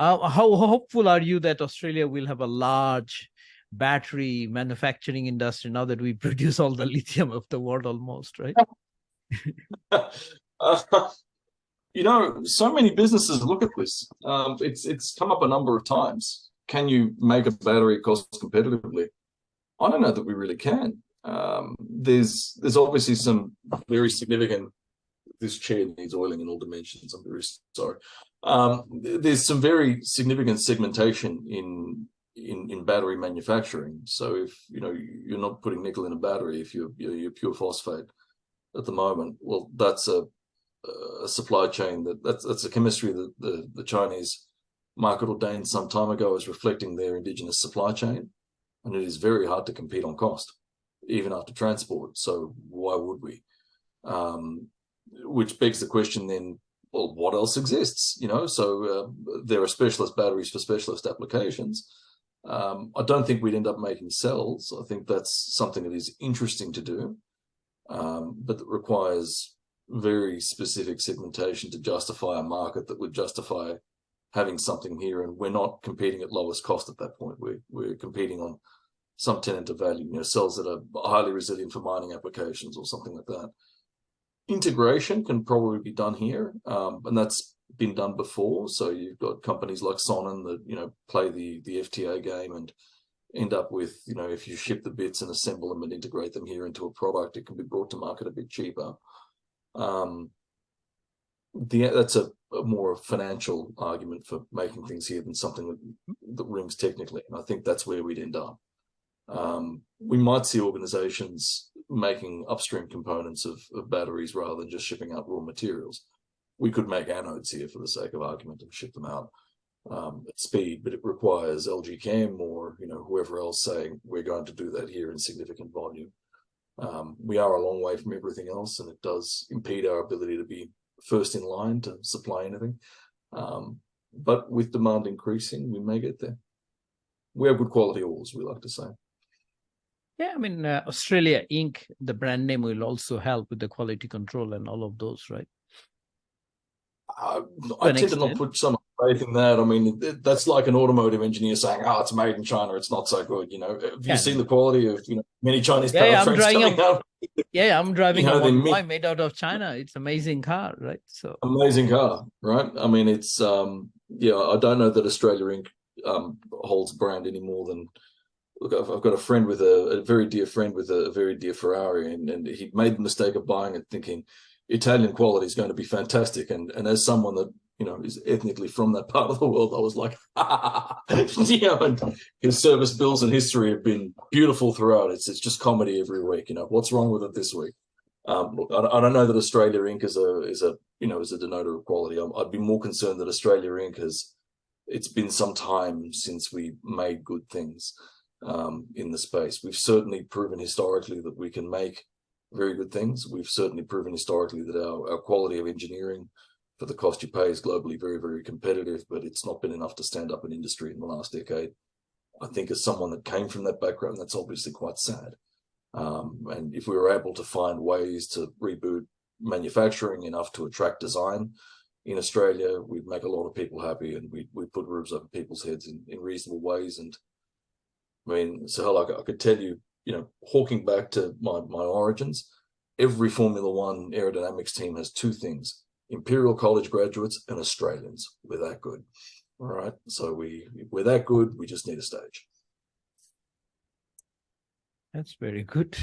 How hopeful are you that Australia will have a large battery manufacturing industry now that we produce all the lithium of the world almost, right? uh, so many businesses look at this. It's come up a number of times. Can you make a battery cost competitively? I don't know that we really can. There's obviously some very significant. This chair needs oiling in all dimensions. I'm very sorry. There's some very significant segmentation in battery manufacturing. So if you're not putting nickel in a battery, if you're pure phosphate at the moment, well, that's a supply chain that's a chemistry that the Chinese market ordained some time ago as reflecting their indigenous supply chain, and it is very hard to compete on cost, even after transport. So why would we? Which begs the question then, well, what else exists? So there are specialist batteries for specialist applications. I don't think we'd end up making cells. I think that's something that is interesting to do, but that requires very specific segmentation to justify a market that would justify having something here. And we're not competing at lowest cost at that point. We're competing on some tenet of value, cells that are highly resilient for mining applications or something like that. Integration can probably be done here, and that's been done before. So you've got companies like Sonnen that play the FTA game and end up with if you ship the bits and assemble them and integrate them here into a product, it can be brought to market a bit cheaper. That's a more financial argument for making things here than something that rings technically, and I think that's where we'd end up. We might see organizations making upstream components of batteries rather than just shipping out raw materials. We could make anodes here for the sake of argument and ship them out at speed, but it requires LG Chem or whoever else saying we're going to do that here in significant volume. We are a long way from everything else, and it does impede our ability to be first in line to supply anything. But with demand increasing, we may get there. We have good quality ores, we like to say. Yeah, I mean, Australia Inc., the brand name will also help with the quality control and all of those, right? I tend to not put so much faith in that. I mean, that's like an automotive engineer saying, "Oh, it's made in China; it's not so good." Have you seen the quality of many Chinese powertrains coming out? Yeah, I'm driving a Model Y made out of China. It's an amazing car, right? So amazing car, right? I mean, it's I don't know that Australia Inc. Holds brand any more than. Look, I've got a friend with a very dear friend with a very dear Ferrari, and he made the mistake of buying it thinking Italian quality is going to be fantastic. And as someone that is ethnically from that part of the world, I was like, and his service bills and history have been beautiful throughout. It's just comedy every week. What's wrong with it this week? Look, I don't know that Australia Inc. is a denoter of quality. I'd be more concerned that Australia Inc. it's been some time since we made good things. In the space. We've certainly proven historically that we can make very good things. We've certainly proven historically that our quality of engineering for the cost you pay is globally very, very competitive, but it's not been enough to stand up an industry in the last decade. I think as someone that came from that background, that's obviously quite sad. And if we were able to find ways to reboot manufacturing enough to attract design in Australia, we'd make a lot of people happy, and we'd put roofs over people's heads in reasonable ways. And I mean, so I could tell you, hawking back to my origins, every Formula One aerodynamics team has two things: Imperial College graduates and Australians. We're that good. All right. So we're that good. We just need a stage. That's very good.